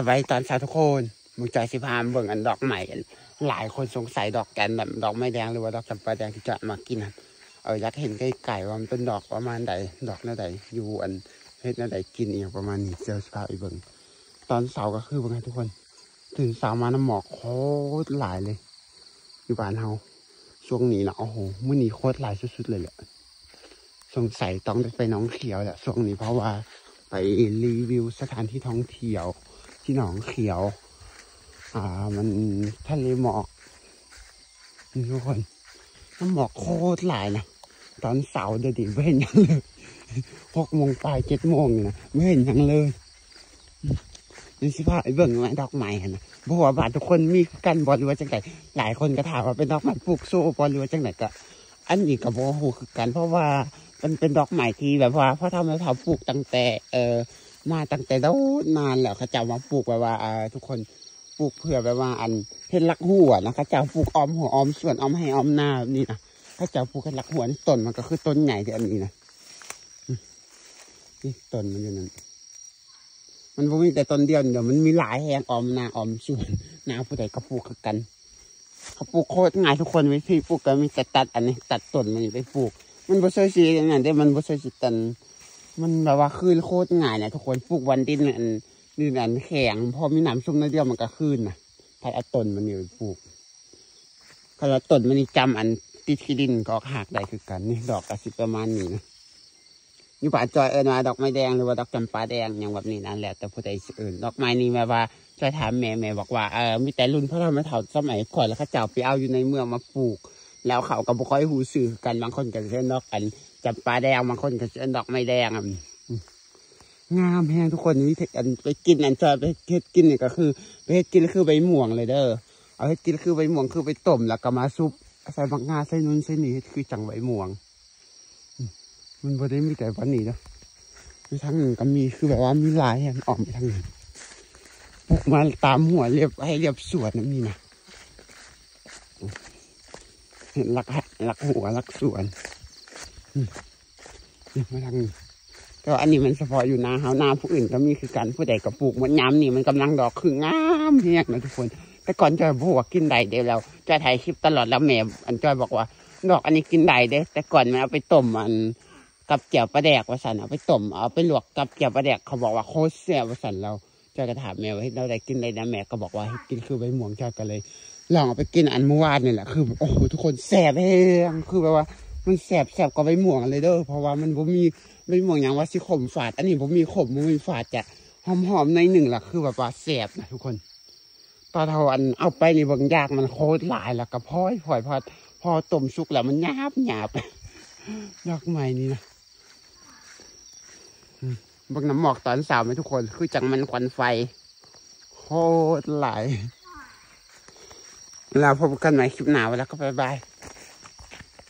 บายตอนเช้าทุกคนมึงใจสิพามเบิ่งอันดอกใหม่หลายคนสงสัยดอกแกนแบบดอกไม้แดงหรือว่าดอกจำปาแดงที่จะมากินอยากเห็นไก่ว่ามันเป็นดอกประมาณใดดอกหน้าใดอยู่อันเฮ็ดหน้าใดกินอีกประมาณนี้เซลสิพาไปเบิ่งตอนเช้าก็คือเป็นไงทุกคนตื่นเช้ามาน้ำหมอกโคตรหลายเลยอยู่บ้านเฮาช่วงนี้นะโอ้โหมื้อนี้โคตรหลายสุดๆเลยแหละสงสัยต้องไปน้องเขียวแหละช่วงนี้เพราะว่าไปรีวิวสถานที่ท่องเที่ยวที่หนองเขียวมันทะเลหมอกทุกคนน้ำหมอกโคตรหลายนะตอนเสาร์เดี๋ยวดิไม่เห็นยังเลย6 โมงปลาย7 โมงนะไม่เห็นยังเลยนี่สิพาไอ้เบิ่งไม้ดอกไม้นะเพราะว่าบ้านทุกคนมีกันบอลหรือว่าจังไหนหลายคนก็ถามว่าเป็นดอกไม้ปลูกโซ่บอลหรือว่าจังไหนก็อันนี้กับโบหูคือกันเพราะว่ามันเป็นดอกไม้ที่แบบว่าพ่อทำแล้วเขาปลูกตั้งแต่มาตั้งแต่นานแล้วเขาจะมาปลูกแบบว่าทุกคนปลูกเพื่อแบบว่าอันเห็นลักหัวนะเขาจะปลูกอ้อมหัวอ้อมส่วนอ้อมให้อ้อมหน้านี่นะเขาจะปลูกกันลักหัวนี่ต้นมันก็คือต้นใหญ่ที่อันนี้นะนี่ต้นมันอยู่นั่นมันไม่มีแต่ต้นเดียวเดี๋ยวมันมีหลายแห่งอ้อมหน้าอ้อมส่วนหน้าผู้ใดก็ปลูกกันเขาปลูกโคตรง่ายทุกคนวิธีปลูกก็มีแต่ตัดอันนี้ตัดต้นมันไปปลูกมันบ่ใช่สีอย่างนั้นแต่มันบ่ใช่สีตันมันแบบว่าคืนโคตรง่ายนะทุกคนปลูกวันดินอันแข็งพอมีน้ำซุ่มนิดเดียวมันก็คืนนะถ้าเอาต้นมันนี่ไปปลูกถ้าเอาต้นมันนี่จำอันติดขี้ดินก็หักได้คือกันนี่ดอกกระสิบประมาณนี้นะอยู่ป่าจอยมาดอกไม้แดงหรือว่าดอกจำปาแดงอย่างแบบนี้นั่นแหละแต่ผู้ใดอื่นดอกไม้นี่แบบว่าจอยถามแม่บอกว่ามีแต่รุ่นพ่อทำไม่เท่าสมัยก่อนแล้วเขาเจ้าไปเอาอยู่ในเมืองมาปลูกแล้วเขาก็บ่ค่อยหูสื่อกันบางคนก็เล่นดอกกันจำปาแดงบางคนก็เล่นดอกไม้แดงงามแห้งทุกคนนี่ไปกินอันจอยไปเฮ็ดกินเนี่ยก็คือไปเฮ็ดกินคือใบม่วงเลยเด้อเอาเฮ็ดกินคือใบม่วงคือไปต้มแล้วก็มาซุปใส่ผักงาใส่นุ่นใส่นี่คือจังใบม่วงมันบ่ได้มีแต่วันนี้นะมีทั้งหนึ่งก็มีคือแบบว่ามีหลายแห่งออกไปทั้งนั้นปลูกมาตามหัวเรียบให้เรียบสวนนี่นะเห็นลักหัวลักสวนนี่มาทางนี้ก็อันนี้มันเฉพาะอยู่นาเฮานาผู้อื่นก็มีคือกันผู้ใดก็ปลูกมันย้ำนี่มันกำลังดอกคืองามเฮียนะทุกคนแต่ก่อนจอยบอกว่ากินได้เดี๋ยวเราจอยถ่ายคลิปตลอดแล้วแม่อันจอยบอกว่าดอกอันนี้กินได้เด้แต่ก่อนมันเอาไปต้มมันกับเจียวปลาแดกวสันเอาไปต้มเอาไปลวกกับเจียวปลาแดกเขาบอกว่าโคตรแซ่บวสันเราจอยก็ถามแม่ว่าเราได้กินได้นะแม่ก็บอกว่าให้กินคือใบม่วงจอยก็เลยลองเอาไปกินอันเมื่อวานนี่แหละคือโอ้โหทุกคนแซ่บเองคือแบบว่ามันแซ่บกว่าใบม่วงเลยเด้อเพราะว่ามันบ่มีใบม่วงอย่างว่าสิขมฝาดอันนี้บ่มีขมบ่มีฝาดจะหอมในหนึ่งล่ะคือแบบว่าแซ่บนะทุกคนตอนเราเอาไปนี่บางยากมันโคตรหลายแล้วก็พอต้มสุกแล้วมันหยาบดอกไม้นี่นะบางน้ำหมอกตอนสาวไหมทุกคนคือจังมันควันไฟโคตรหลายแล้วพบกันใหม่คลิปหน้าแล้วก็บ๊ายบาย